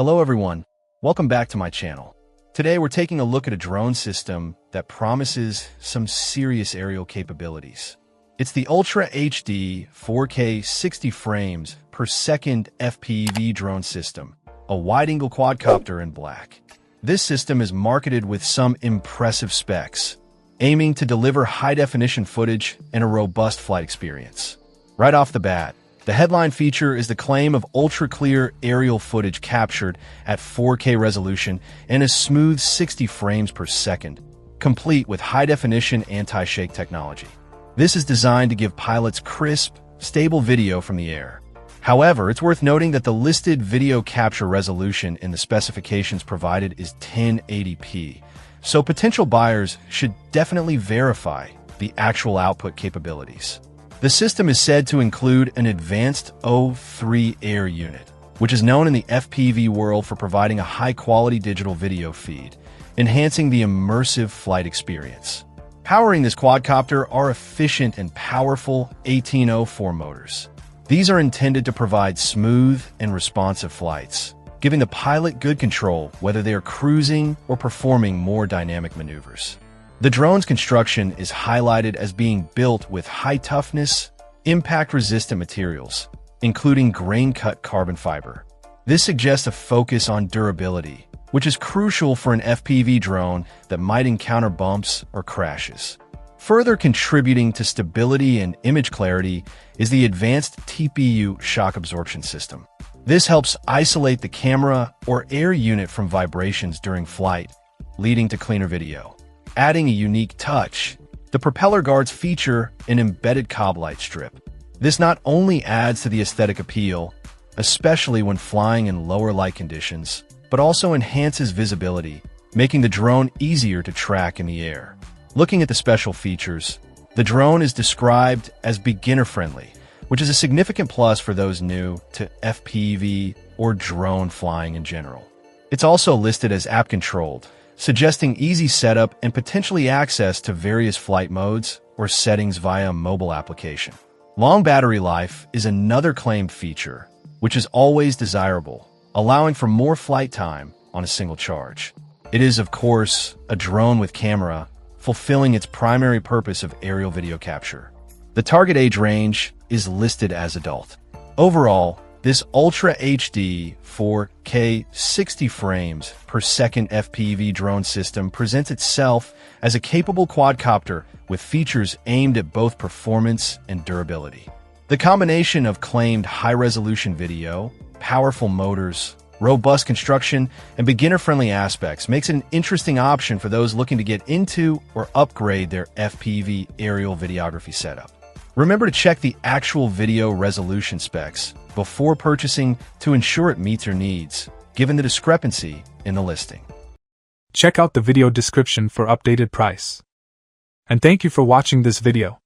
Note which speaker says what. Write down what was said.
Speaker 1: Hello everyone, welcome back to my channel. Today we're taking a look at a drone system that promises some serious aerial capabilities. It's the Ultra HD 4K 60 frames per second FPV drone system, a wide-angle quadcopter in black. This system is marketed with some impressive specs, aiming to deliver high-definition footage and a robust flight experience. Right off the bat, the headline feature is the claim of ultra-clear aerial footage captured at 4K resolution and a smooth 60 frames per second, complete with high-definition anti-shake technology. This is designed to give pilots crisp, stable video from the air. However, it's worth noting that the listed video capture resolution in the specifications provided is 1080p, so potential buyers should definitely verify the actual output capabilities. The system is said to include an advanced O3 air unit, which is known in the FPV world for providing a high-quality digital video feed, enhancing the immersive flight experience. Powering this quadcopter are efficient and powerful 1804 motors. These are intended to provide smooth and responsive flights, giving the pilot good control whether they are cruising or performing more dynamic maneuvers. The drone's construction is highlighted as being built with high-toughness, impact-resistant materials, including grain-cut carbon fiber. This suggests a focus on durability, which is crucial for an FPV drone that might encounter bumps or crashes. Further contributing to stability and image clarity is the advanced TPU shock absorption system. This helps isolate the camera or air unit from vibrations during flight, leading to cleaner video. Adding a unique touch, the propeller guards feature an embedded cob light strip. This not only adds to the aesthetic appeal, especially when flying in lower light conditions, but also enhances visibility, making the drone easier to track in the air. Looking at the special features, the drone is described as beginner-friendly, which is a significant plus for those new to FPV or drone flying in general. It's also listed as app-controlled, suggesting easy setup and potentially access to various flight modes or settings via a mobile application. Long battery life is another claimed feature, which is always desirable, allowing for more flight time on a single charge. It is, of course, a drone with camera, fulfilling its primary purpose of aerial video capture. The target age range is listed as adult. Overall, this Ultra HD 4K 60 frames per second FPV drone system presents itself as a capable quadcopter with features aimed at both performance and durability. The combination of claimed high-resolution video, powerful motors, robust construction, and beginner-friendly aspects makes it an interesting option for those looking to get into or upgrade their FPV aerial videography setup. Remember to check the actual video resolution specs before purchasing to ensure it meets your needs, given the discrepancy in the listing.
Speaker 2: Check out the video description for updated price. And thank you for watching this video.